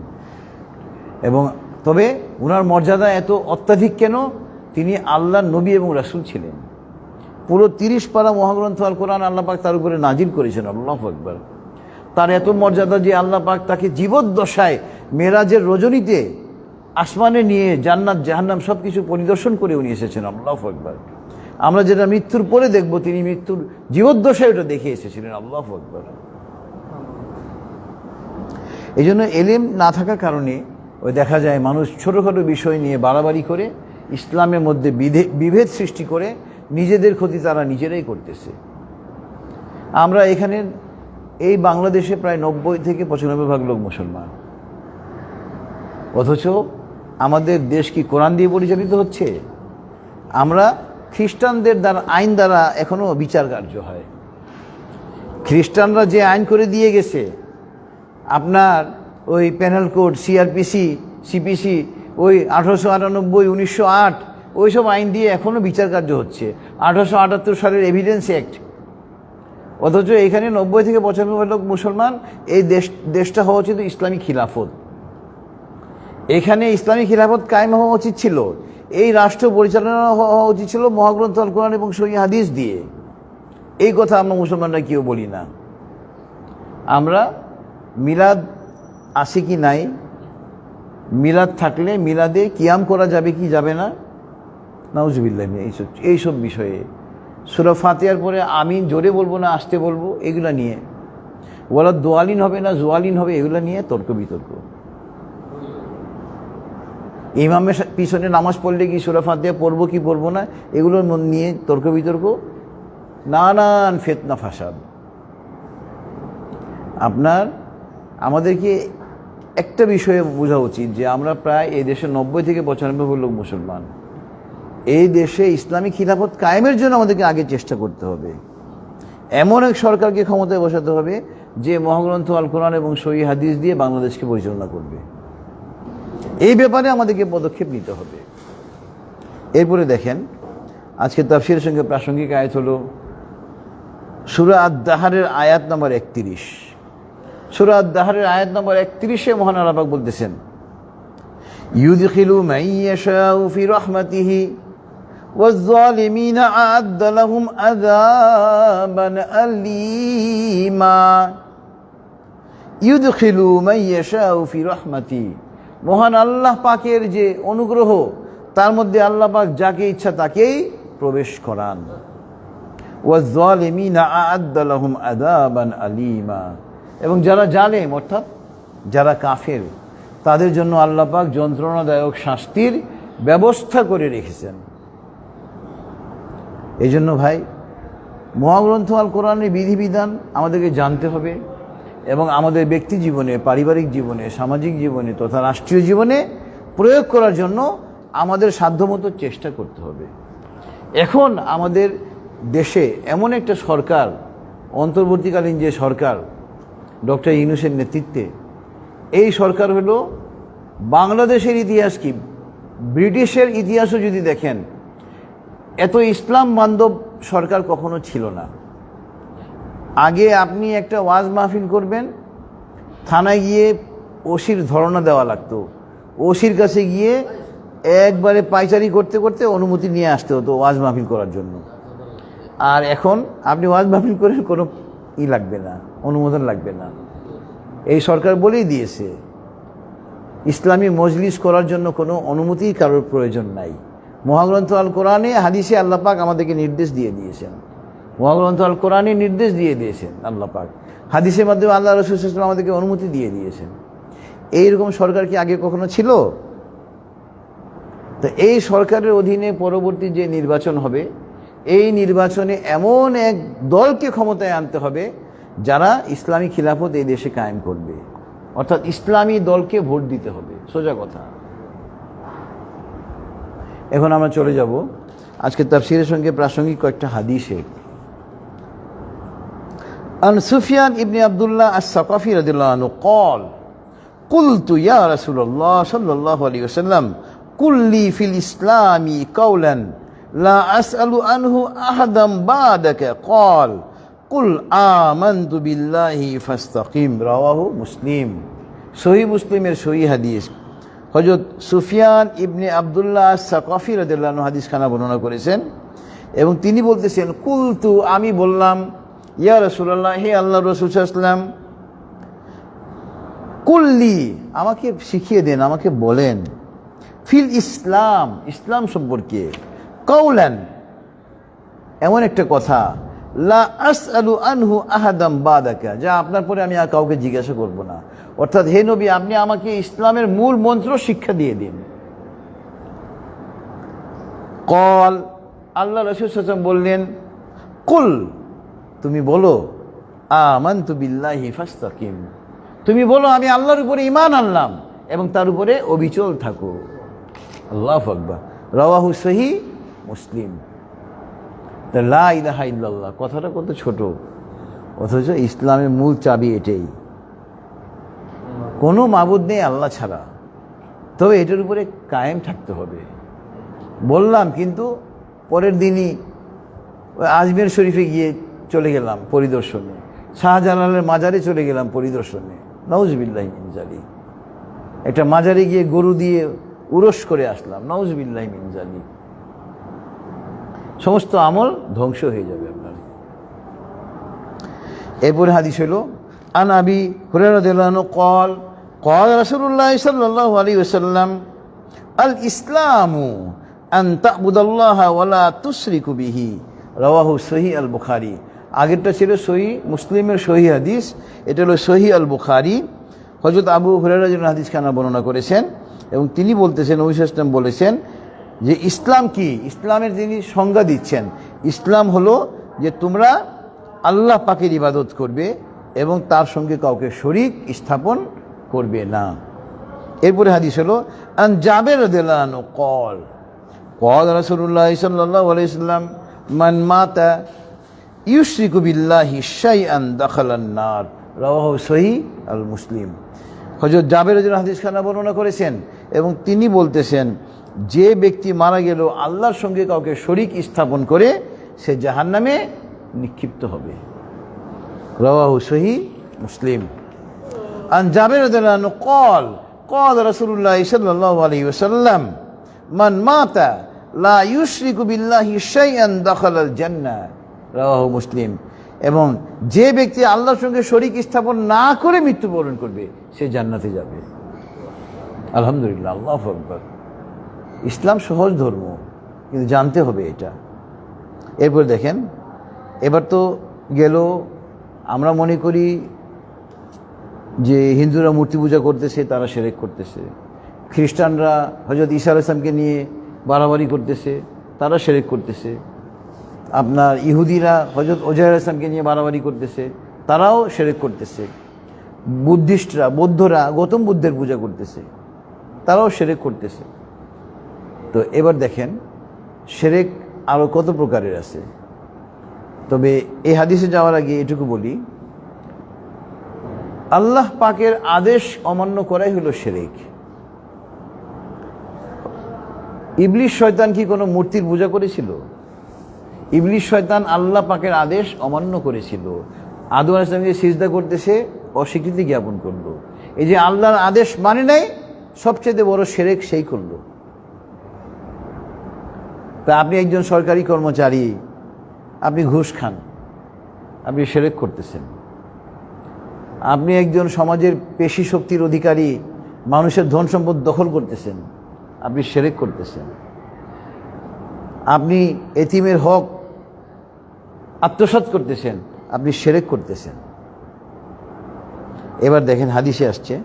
এবং তবে ওনার মর্যাদা এত অত্যাধিক কেন? তিনি আল্লাহর নবী এবং রাসূল ছিলেন। পুরো 30 পারা মহাগ্রন্থ আল কোরআন আল্লাহ পাক তার উপরে নাজিল করেছেন। আল্লাহু আকবার। তার এত মর্যাদা যে আল্লাহ পাক তাকে জীবদ্দশায় মেরাজের রজনীতে আসমানে নিয়ে জান্নাত জাহান্নাম সব কিছু পরিদর্শন করে উনি এসেছেন। আল্লাহু আকবার। আমরা যেটা মৃত্যুর পরে দেখব, তিনি মৃত্যুর জীবদ্দশায় ওটা দেখে এসেছিলেন। আল্লাহু আকবার। এই জন্য এলেম না থাকার কারণে ওই দেখা যায় মানুষ ছোটোখাটো বিষয় নিয়ে বাড়াবাড়ি করে ইসলামের মধ্যে বিভেদ সৃষ্টি করে নিজেদের ক্ষতি তারা নিজেরাই করতেছে। আমরা এখানে এই বাংলাদেশে প্রায় 90 থেকে 95% লোক মুসলমান, অথচ আমাদের দেশ কি কোরআন দিয়ে পরিচালিত হচ্ছে? আমরা খ্রিস্টানদের দ্বারা আইন দ্বারা এখনও বিচার কার্য হয়। খ্রিস্টানরা যে আইন করে দিয়ে গেছে, আপনার ওই প্যানেল কোড, সিআরপিসি, সিপিসি, ওই 1898, 1908 ওইসব আইন দিয়ে এখনও বিচার কার্য হচ্ছে। 1878 সালের এভিডেন্স অ্যাক্ট। অথচ এখানে 90 থেকে 95% লোক মুসলমান। এই দেশটা হওয়া উচিত ইসলামী খিলাফত। এখানে ইসলামী খিলাফত কায়েম হওয়া উচিত ছিল। এই রাষ্ট্র পরিচালনা হওয়া উচিত ছিল মহাগ্রন্থ আল কোরআন এবং সহিহ হাদিস দিয়ে। এই কথা আমরা মুসলমানরা কেউ বলি না। আমরা মিলাদ আছে কি নাই, মিলাদ থাকলে মিলাদে কিয়াম করা যাবে কি যাবে না, নাউজুবিল্লাহ, এইসব বিষয়ে সূরা ফাতিহার পরে আমিন জোরে বলবো না আস্তে বলবো, এগুলা নিয়ে, ওরা দোয়ালিন হবে না জোয়ালিন হবে, এগুলা নিয়ে তর্ক বিতর্ক। ইমামের পিছনে নামাজ পড়লে কি সূরা ফাতিহা পড়বো কি পড়বো না, এগুলো নিয়ে তর্ক বিতর্ক, নানান ফিতনা ফাসাদ। আমাদেরকে একটা বিষয়ে বোঝা উচিত যে আমরা প্রায় এই দেশে 90 থেকে 95% লোক মুসলমান। এই দেশে ইসলামী খিলাফত কায়েমের জন্য আমাদেরকে আগে চেষ্টা করতে হবে। এমন এক সরকারকে ক্ষমতায় বসাতে হবে যে মহাগ্রন্থ আল কোরআন এবং সহিহ হাদিস দিয়ে বাংলাদেশকে পরিচালনা করবে। এই ব্যাপারে আমাদেরকে পদক্ষেপ নিতে হবে। এরপরে দেখেন, আজকে তাফসীরের সঙ্গে প্রাসঙ্গিক আয়াত হলো সূরা আদ-দাহরের আয়াত নম্বর 31। সূরা আদ-দাহরের আয়াত নম্বর 31-এ মহান আল্লাহ পাক বলতেছেন, ইউদখিলু মান ইয়াশাউ ফি রাহমাতিহি ওয়াজ-যালিমিনা আ'আদ্দা লাহুম আযাবান আলীমা। ইউদখিলু মান ইয়াশাউ ফি রাহমাতিহি, মহান আল্লাহ পাকের যে অনুগ্রহ, তার মধ্যে আল্লাহ পাক যাকে ইচ্ছা তাকেই প্রবেশ করান। ওয়াজ-যালিমিনা আ'আদ্দা লাহুম আযাবান আলীমা, এবং যারা জালেম অর্থাৎ যারা কাফের, তাদের জন্য আল্লাহ পাক যন্ত্রণাদায়ক শাস্তির ব্যবস্থা করে রেখেছেন। এই জন্য ভাই, মহাগ্রন্থ আল কোরআনের বিধিবিধান আমাদেরকে জানতে হবে এবং আমাদের ব্যক্তি জীবনে, পারিবারিক জীবনে, সামাজিক জীবনে তথা রাষ্ট্রীয় জীবনে প্রয়োগ করার জন্য আমাদের সাধ্যমতো চেষ্টা করতে হবে। এখন আমাদের দেশে এমন একটা সরকার, অন্তর্বর্তীকালীন যে সরকার ডক্টর ইউনূসের নেতৃত্বে, এই সরকার হলো বাংলাদেশের ইতিহাস কি, ব্রিটিশের ইতিহাসও যদি দেখেন, এত ইসলাম বান্ধব সরকার কখনো ছিল না। আগে আপনি একটা ওয়াজ মাহফিল করবেন, থানায় গিয়ে ওসির ধরনা দেওয়া লাগতো, ওসির কাছে গিয়ে একবারে পাইচারি করতে করতে অনুমতি নিয়ে আসতে হতো ওয়াজ মাহফিল করার জন্য। আর এখন আপনি ওয়াজ মাহফিল করে কোনো লাগবে না, অনুমোদন লাগবে না। এই সরকার বলেই দিয়েছে ইসলামী মজলিস করার জন্য কোনো অনুমতি কারোর প্রয়োজন নাই। মহাগ্রন্থ আল কোরআনে, হাদিসে আল্লাহ পাক আমাদেরকে নির্দেশ দিয়ে দিয়েছেন। মহাগ্রন্থ আল কোরআনে নির্দেশ দিয়ে দিয়েছেন আল্লাহ পাক, হাদিসের মাধ্যমে আল্লাহ রাসূল সাল্লাল্লাহু আলাইহি ওয়াসাল্লাম আমাদেরকে অনুমতি দিয়ে দিয়েছেন। এইরকম সরকার কি আগে কখনো ছিল? তো এই সরকারের অধীনে পরবর্তী যে নির্বাচন হবে, এই নির্বাচনে এমন এক দলকে ক্ষমতায় আনতে হবে যারা ইসলামী খিলাফত এই দেশে কায়েম করবে, অর্থাৎ ইসলামী দলকে ভোট দিতে হবে, সোজা কথা। এখন আমরা চলে যাব আজকে তাফসীরের সঙ্গে প্রাসঙ্গিক কয়েকটা হাদিসে। আন সুফিয়ান ইবনে আব্দুল্লাহ আস-সাকাফি রাদিয়াল্লাহু আনহু قال قلت يا رسول الله صلى الله عليه وسلم قل لي في الإسلام قولا لا أسأل عنه أحدا بعدك قال قل آمنت بالله فاستقم رواه মুসলিম। সহিহ মুসলিমের সহিহ হাদিস। হযরত সুফিয়ান ইবনে আব্দুল্লাহ আস-সাকাফি রাদিয়াল্লাহু আনহু হাদিস খানা বর্ণনা করেছেন এবং তিনি বলতেছেন, কুলতু আমি বললাম, ইয়া রাসূলুল্লাহ হে আল্লাহর রাসূল সাল্লাল্লাহু আলাইহি ওয়াসাল্লাম, কুল্লি আমাকে শিখিয়ে দেন, আমাকে বলেন, ফিল ইসলাম ইসলাম সম্পর্কে, কাউলান এমন একটা কথা, লা আসআলু আনহু আহাদাম বাদাকা যা আপনার পরে আমি আর কাউকে জিজ্ঞাসা করব না। অর্থাৎ হে নবী, আপনি আমাকে ইসলামের মূল মন্ত্র শিক্ষা দিয়ে দিন। কল আল্লাহ রাসূল সাল্লাল্লাহু আলাইহি ওয়াসাল্লাম বললেন, কুল তুমি বলো, আমানতু বিল্লাহি ফাস্তাকিম তুমি বলো আমি আল্লাহর উপরে ঈমান আনলাম এবং তার উপরে অবিচল থাকো। আল্লাহু আকবার। রাওয়াহু সহিহ মুসলিম। লা ইলাহা ইল্লাল্লাহ কথাটা কত ছোট, অথচ ইসলামের মূল চাবি এটাই, কোনো মাবুদ নেই আল্লাহ ছাড়া, তবে এটার উপরে কায়েম থাকতে হবে। বললাম কিন্তু পরের দিনই আজমের শরীফে গিয়ে চলে গেলাম পরিদর্শনে, শাহজালালের মাজারে চলে গেলাম পরিদর্শনে, নাউজুবিল্লাহি মিন জালিক। একটা মাজারে গিয়ে গরু দিয়ে উরস করে আসলাম, নাউজুবিল্লাহি মিন জালিক। সমস্ত আমল ধ্বংস হয়ে যাবে আপনার। এরপরে হাদিস হলো, আন আবি হুরায়রা রাদিয়াল্লাহু আনহু قال قال رسول الله صلى الله عليه وسلم الاسلام ان تعبد الله ولا تشرك به রাওয়াহু সহিহ আল বুখারী। আগেরটা ছিল সহিহ মুসলিমের সহিহ হাদিস, এটা হলো সহিহ আল বুখারী। হযরত আবু হুরায়রা যিনি হাদিস খানা বর্ণনা করেছেন এবং তিনি বলতেছেন, নবী সাল্লাল্লাহু আলাইহি ওয়াসাল্লাম বলেছেন যে ইসলাম কি, ইসলামের যিনি সংজ্ঞা দিচ্ছেন, ইসলাম হলো যে তোমরা আল্লাহ পাকের ইবাদত করবে এবং তার সঙ্গে কাউকে শরীক স্থাপন করবে না। এরপরে হাদিস হলো, আন জাবের রাদিয়াল্লাহু আনহু قال قال رسول الله صلى الله عليه وسلم من مات يشرك بالله شيئا دخل النار রাওয়াহু সহিহ আল মুসলিম। হযরত জাবের রাদিয়াল্লাহু আনহু হাদিস খানা বর্ণনা করেছেন এবং তিনি বলতেছেন, যে ব্যক্তি মারা গেল আল্লাহর সঙ্গে কাউকে শরীক স্থাপন করে সে জাহান্নামে নিক্ষিপ্ত হবে। রাওয়াহু সহিহ মুসলিম। আন জাবের রাদিয়াল্লাহু আনহু قال قال رسول الله صلى الله عليه وسلم من مات لا يشرك بالله شيئا دخل الجنة রাওয়াহু মুসলিম। এবং যে ব্যক্তি আল্লাহর সঙ্গে শরীক স্থাপন না করে মৃত্যুবরণ করবে সে জান্নাতে যাবে। আলহামদুলিল্লাহ, আল্লাহু আকবার। ইসলাম সহজ ধর্ম, কিন্তু জানতে হবে এটা। এরপর দেখেন, এবার তো গেল, আমরা মনে করি যে হিন্দুরা মূর্তি পূজা করতেছে, তারা শিরক করতেছে। খ্রিস্টানরা হযরত ঈসা আলাইহিস সালামকে নিয়ে বাড়াবাড়ি করতেছে, তারা শিরক করতেছে। আপনার ইহুদিরা হযরত ওজাইর আলাইহিস সালামকে নিয়ে বাড়াবাড়ি করতেছে, তারাও শিরক করতেছে। বুদ্ধিস্টরা, বৌদ্ধরা গৌতম বুদ্ধের পূজা করতেছে, তারাও শিরক করতেছে। তো এবার দেখেন শিরক আরও কত প্রকারের আছে। তবে এই হাদিসে যাওয়ার আগে এটুকু বলি, আল্লাহ পাকের আদেশ অমান্য করাই হলো শিরক। ইবলিস শয়তান কি কোনো মূর্তির পূজা করেছিল? ইবলিস শয়তান আল্লাহ পাকের আদেশ অমান্য করেছিল। আদম আলাইহিস সালামকে সিজদা করতে সে অস্বীকৃতি জ্ঞাপন করলো। এই যে আল্লাহর আদেশ মানে নাই, সবচেয়ে বড় শিরক সেই করলো। তা আপনি একজন সরকারি কর্মচারী, আপনি ঘুষ খান, আপনি শিরক করতেছেন। আপনি একজন সমাজের পেশি শক্তির অধিকারী, মানুষের ধন সম্পদ দখল করতেছেন, আপনি শিরক করতেছেন। আপনি এতিমের হক আত্মসাৎ করতেছেন, আপনি শিরক করতেছেন। এবার দেখেন হাদিসে আসছে,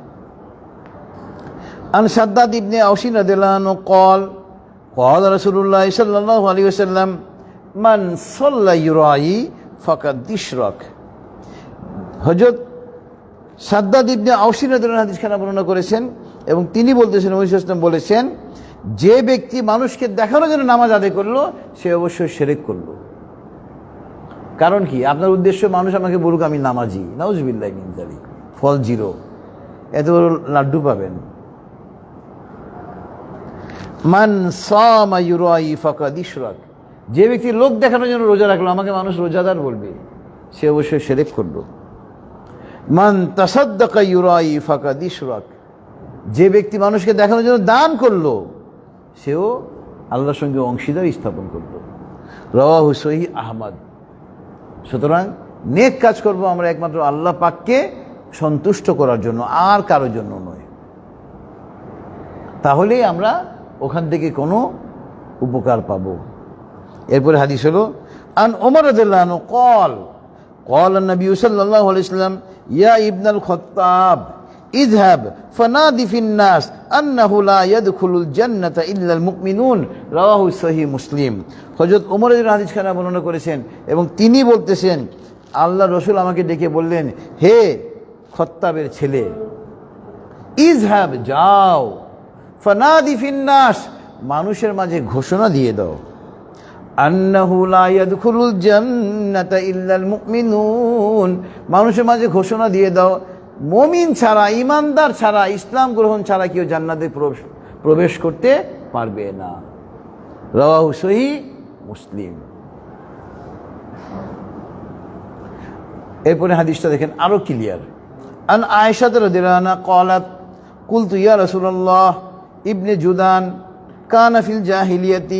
আন সাদ্দাদ ইবনে আওস রাদিয়াল্লাহু আনহু قال قال رسول الله صلى الله عليه وسلم من صلى يراعي فقد اشرك। হযরত সাদ্দাদ ইবনে আওস রাদিয়াল্লাহু আনহু হাদিসখানা বর্ণনা করেছেন এবং তিনি বলতেছেন, নবী সাল্লাল্লাহু আলাইহি ওয়াসাল্লাম বলেছেন, যে ব্যক্তি মানুষকে দেখানোর জন্য নামাজ আদায় করলো সে অবশ্যই শিরক করলো। কারণ কি? আপনার উদ্দেশ্য মানুষ আমাকে বলুক আমি নামাজি, নাউজুবিল্লাহি মিন যালিক, ফল জিরো, এত বড় লাড্ডু পাবেন। মান সামা ইউরাই ফাকাদ ইশরাক, যে ব্যক্তি লোক দেখানোর জন্য রোজা রাখলো, আমাকে মানুষ রোজাদার বলবে, সে অবশ্যই শিরক করলো। মান তাসাদ্দাকা ইউরাই ফাকাদ ইশরাক, যে ব্যক্তি মানুষকে দেখানোর জন্য দান করলো সেও আল্লাহর সঙ্গে অংশীদার স্থাপন করলো। রাওয়াহু সহিহ আহমদ। সুতরাং নেক কাজ করব আমরা একমাত্র আল্লাহ পাককে সন্তুষ্ট করার জন্য, আর কারোর জন্য নয়। তাহলেই আমরা ওখান থেকে কোনো উপকার পাব। এরপরে হাদিস হলো, আন ওমর রাদিয়াল্লাহু আনহু قال قال النبي صلى الله عليه وسلم يا ابن الخطاب اذهب فنادي في الناس انه لا يدخل الجنه الا المؤمنون রাওয়াহু সহিহ মুসলিম। হযরত ওমর রাদিয়াল্লাহু আনহু হাদিসখানা বর্ণনা করেছেন এবং তিনি বলতেছেন, আল্লাহ রসুল আমাকে ডেকে বললেন, হে খত্তাবের ছেলে, ইজহাব, যাও, ফানাদি ফিন্নাস, মানুষের মাঝে ঘোষণা দিয়ে দাও, আন্নাহু লা ইয়াদখুলুল জান্নাতা ইল্লাল মুমিনুন, মানুষের মাঝে ঘোষণা দিয়ে দাও, মুমিন ছাড়া, ঈমানদার ছাড়া, ইসলাম গ্রহণ ছাড়া কেউ জান্নাতে প্রবেশ করতে পারবে না। রাওয়াহু সহিহ মুসলিম। এরপরে হাদিসটা দেখেন আরো ক্লিয়ার। আন আয়েশা রাদিয়াল্লাহু আনহা قالت قلت يا رسول الله ابن جدعان كان في الجاهلية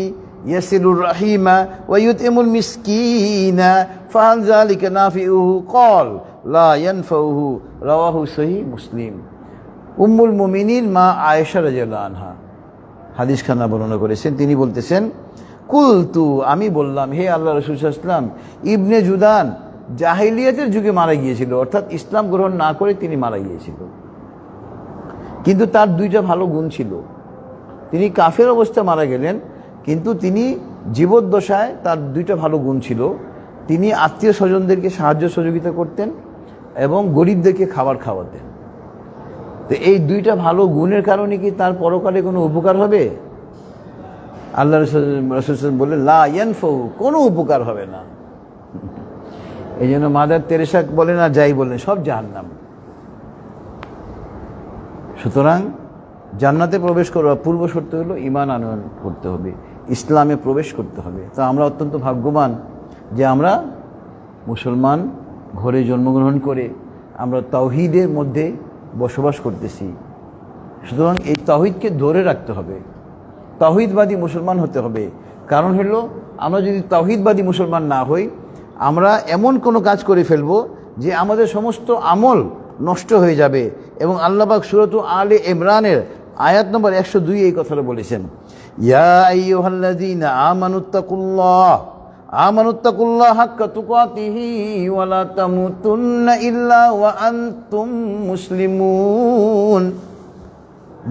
يصل الرحيم ويطعم المسكين فهل ذلك نافعه؟ قال لا ينفعه। رواه صحيح مسلم। উম্মুল মুমিনিন মা আয়েশা রাদিয়াল্লাহু আনহা হাদিসখানা বর্ণনা করেছেন। তিনি বলতেছেন, কুলতু, আমি বললাম, হে আল্লাহ রাসূল সাল্লাল্লাহু আলাইহি ওয়াসাল্লাম, ইবনে জুদান জাহিলিয়াতের যুগে মারা গিয়েছিল, অর্থাৎ ইসলাম গ্রহণ না করে তিনি মারা গিয়েছিল। কিন্তু তার দুইটা ভালো গুণ ছিল। তিনি কাফের অবস্থায় মারা গেলেন, কিন্তু তিনি জীবদ্দশায় তার দুইটা ভালো গুণ ছিল। তিনি আত্মীয় স্বজনদেরকে সাহায্য সহযোগিতা করতেন এবং গরিবদেরকে খাবার খাওয়াতেন। তো এই দুইটা ভালো গুণের কারণে কি তার পরকালে কোনো উপকার হবে? আল্লাহ রাসূল বললেন, লা ইয়ানফাউ, কোনো উপকার হবে না। এই জন্য মাদার তেরেসা বলেন আর যাই বলেন, সব জাহান্নাম। সুতরাং জান্নাতে প্রবেশ করার পূর্ব শর্ত হলো ঈমান আনয়ন করতে হবে, ইসলামে প্রবেশ করতে হবে। তো আমরা অত্যন্ত ভাগ্যবান যে আমরা মুসলমান ঘরে জন্মগ্রহণ করে আমরা তাওহীদের মধ্যে বসবাস করতেছি। সুতরাং এই তাওহীদকে ধরে রাখতে হবে, তাওহীদবাদী মুসলমান হতে হবে। কারণ হলো আমরা যদি তাওহীদবাদী মুসলমান না হই, আমরা এমন কোনো কাজ করে ফেলবো যে আমাদের সমস্ত আমল নষ্ট হয়ে যাবে। এবং আল্লাহ পাক সূরা আলে ইমরানের আয়াত নম্বর 102 এই কথাটা বলেছেন, ইয়া আইয়ুহাল্লাযীনা আমানুত্তাকুল্লাহ হাক্কা তুকাতিহি ওয়া লা তামুতুন্না ইল্লা ওয়া আনতুম মুসলিমুন।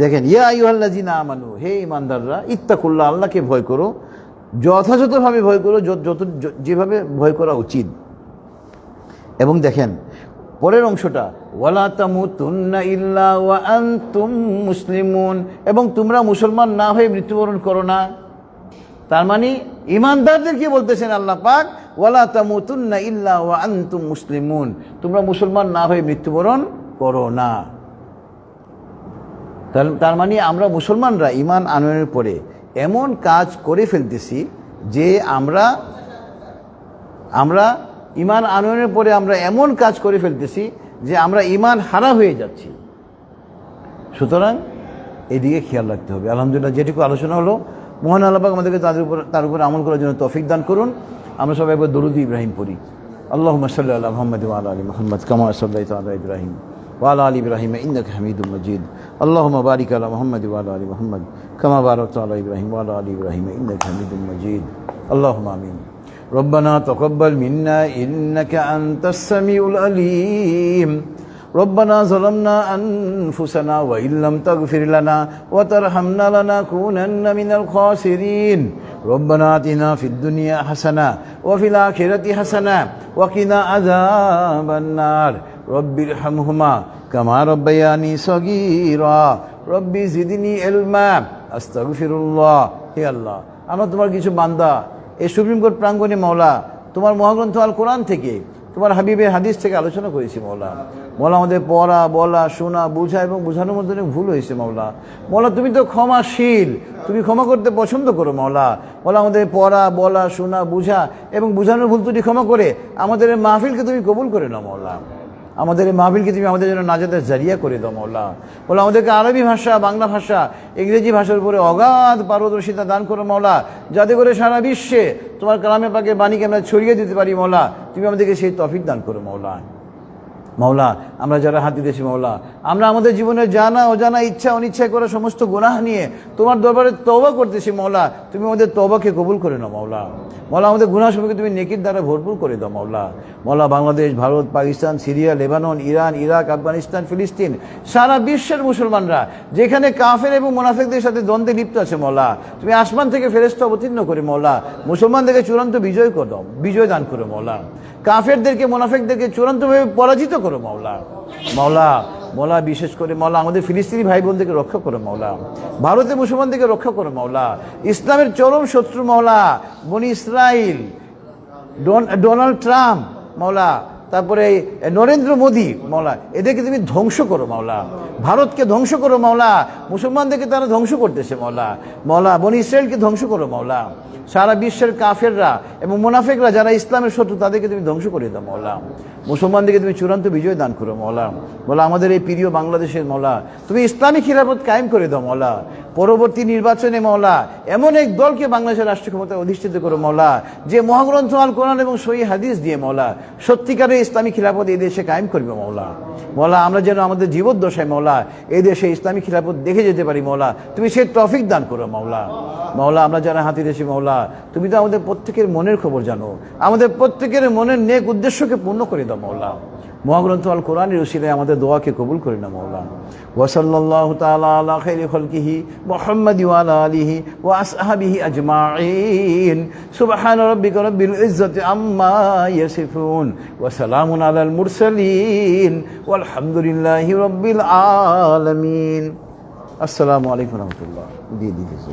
দেখেন, ইয়া আইয়ুহাল্লাযীনা আমানু, হে ঈমানদাররা, ইত্তাকুল্লাহ, আল্লাহকে ভয় করো, যথাযথভাবে ভয় করো, যেভাবে ভয় করা উচিত। এবং দেখেন পরের অংশটা, ওয়ালা তামুতুন্না ইল্লা ওয়া আনতুম মুসলিমুন, এবং তোমরা মুসলমান না হয়ে মৃত্যুবরণ করো না। তার মানে ঈমানদারদেরকে বলতেছেন আল্লাহ পাক, ওয়ালা তামুতুন্না ইল্লা ওয়া আনতুম মুসলিমুন, তোমরা মুসলমান না হয়ে মৃত্যুবরণ করো না। তার মানে আমরা মুসলমানরা ঈমান আনয়নের পরে এমন কাজ করে ফেলতেছি যে আমরা ইমান আনয়নের পরে আমরা এমন কাজ করে ফেলতেছি যে আমরা ইমান হারা হয়ে যাচ্ছি। সুতরাং এদিকে খেয়াল রাখতে হবে। আলহামদুলিল্লাহ, যেটুকু আলোচনা হলো, মহান আল্লাহ পাক আমাদেরকে তার উপর আমল করার জন্য তৌফিক দান করুন। আমরা সবাই একবার দরুদ ইব্রাহিম পড়ি। আল্লাহুম্মা সাল্লি আলা মুহাম্মাদ ওয়া আলা আলি মুহাম্মাদ কামা সাল্লাইতা আলা ইব্রাহিম ওয়া আলা আলি ইব্রাহিম ইন্নাকা হামিদুম মাজিদ। আল্লাহুম্মা বারিক আলা মুহাম্মাদ ওয়া আলা আলি মুহাম্মাদ কামা বারাকতা আলা ইব্রাহিম ওয়া আলা আলি ইব্রাহিম ইন্নাকা হামিদুম মাজিদ। আল্লাহুম্মা আমিন। ربنا تقبل منا إنك أنت السميع العليم. ربنا ظلمنا أنفسنا وإن لم تغفر لنا وترحمنا لنكونن من الخاسرين. ربنا آتنا في الدنيا حسنة وفي الآخرة حسنة وقنا عذاب النار. رب ارحمهما كما ربياني صغيرا. رب زدني علما. أستغفر الله. হে আল্লাহ, আমরা তোমার কিছু বান্দা এই সুপ্রিম কোর্ট প্রাঙ্গণে মাওলা তোমার মহাগ্রন্থ আল কোরআন থেকে, তোমার হাবিবের হাদিস থেকে আলোচনা করেছি মাওলা। মাওলা, আমাদের পড়া, বলা, শোনা, বোঝা এবং বোঝানোর মধ্যে অনেক ভুল হয়েছে মাওলা। মাওলা, তুমি তো ক্ষমাশীল, তুমি ক্ষমা করতে পছন্দ করো মাওলা। মাওলা, আমাদের পড়া, বলা, শোনা, বোঝা এবং বোঝানোর ভুল তুমি ক্ষমা করে আমাদের এই মাহফিলকে তুমি কবুল করে নাও মাওলা। আমাদের এই মাহফিলকে তুমি আমাদের জন্য নাজাতের জারিয়া করে দাও মাওলা। বলে আমাদেরকে আরবি ভাষা, বাংলা ভাষা, ইংরেজি ভাষার উপরে অগাধ পারদর্শিতা দান করো মাওলা, যাতে করে সারা বিশ্বে তোমার কালামে পাকের বাণীকে আমরা ছড়িয়ে দিতে পারি মাওলা। তুমি আমাদেরকে সেই তৌফিক দান করো মাওলা। মাওলা, আমরা যারা হাত দিতেছি মাওলা, আমরা আমাদের জীবনের জানা অজানা, ইচ্ছা অনিচ্ছায় করা সমস্ত গুনাহ নিয়ে তোমার দরবারে তওবা করতেছি মাওলা। তুমি আমাদের তওবাকে কবুল করে নাও মাওলা। মাওলা, আমাদের গুনাহ সমূহকে তুমি নেকির দ্বারা ভরপুর করে দাও মাওলা। মাওলা, Bangladesh, Bharat, Pakistan, Syria, Lebanon, Iran, Iraq, Afghanistan, ফিলিস্তিন, সারা বিশ্বের মুসলমানরা যেখানে কাফের এবং মুনাফিকদের সাথে দ্বন্দ্বে লিপ্ত আছে মাওলা, তুমি আসমান থেকে ফেরেশতা অবতীর্ণ করে মাওলা মুসলমানদেরকে চূড়ান্ত বিজয় করে দাও, বিজয় দান করো মাওলা। কাফেরদেরকে, মুনাফিকদেরকে চূড়ান্তভাবে পরাজিত করো মাওলা। মাওলা, মাওলা, বিশেষ করে মাওলা আমাদের ফিলিস্তিনি ভাই বোনদেরকে রক্ষা করো মাওলা। ভারতের মুসলমানদেরকে রক্ষা করো মাওলা। ইসলামের চরম শত্রু মাওলা বনি ইসরাইল, ডোনাল্ড ট্রাম্প মাওলা, তারপরে নরেন্দ্র মোদী মাওলা, এদেরকে তুমি ধ্বংস করো মাওলা। ভারতকে ধ্বংস করো মাওলা। মুসলমানদেরকে তারা ধ্বংস করতেছে মাওলা। মাওলা, বনি ইসরাইলকে ধ্বংস করো মাওলা। সারা বিশ্বের কাফেররা এবং মুনাফিকরা যারা ইসলামের শত্রু, তাদেরকে তুমি ধ্বংস করে দাও মাওলা। মুসলমানদেরকে তুমি চূড়ান্ত বিজয় দান করো মাওলা। মাওলা, আমাদের এই প্রিয় বাংলাদেশের মাওলা তুমি ইসলামী খিলাফত কায়েম করে দাও মাওলা। পরবর্তী নির্বাচনে মাওলা এমন এক দলকে বাংলাদেশের রাষ্ট্র ক্ষমতায় অধিষ্ঠিত করো মাওলা, যে মহাগ্রন্থ আল কোরআন এবং সহিহ হাদিস দিয়ে মাওলা সত্যিকারের ইসলামী খিলাফত এই দেশে কায়েম করবে মাওলা। মাওলা, আমরা যেন আমাদের জীবদ্দশায় মাওলা এই দেশে ইসলামী খিলাফত দেখে যেতে পারি মাওলা, তুমি সেই তৌফিক দান করো মাওলা। মাওলা, আমরা যারা হাতি দেশি মাওলা, তুমি তো আমাদের প্রত্যেকের মনের খবর জানো, আমাদের প্রত্যেকের মনের নেক উদ্দেশ্যকে পূর্ণ করে দাও মাওলা। মহাগ্রন্থ আল কোরআনের উসিলায় আমাদের দোয়াকে কবুল করে না মাওলা। ওয়া সাল্লাল্লাহু তাআলা আলা খাইরি খালকিহি মুহাম্মাদি ওয়া আলা আলিহি ওয়া আসহাবিহি আজমাইন। সুবহান রাব্বিকা রাব্বিল ইজ্জাতি আম্মা ইয়াসিফুন ওয়া সালামুন আলাল মুরসালিন ওয়ালহামদুলিল্লাহি রাব্বিল আলামিন। আসসালামু আলাইকুম ওয়া রাহমাতুল্লাহ। দিয়ে দিয়েছি।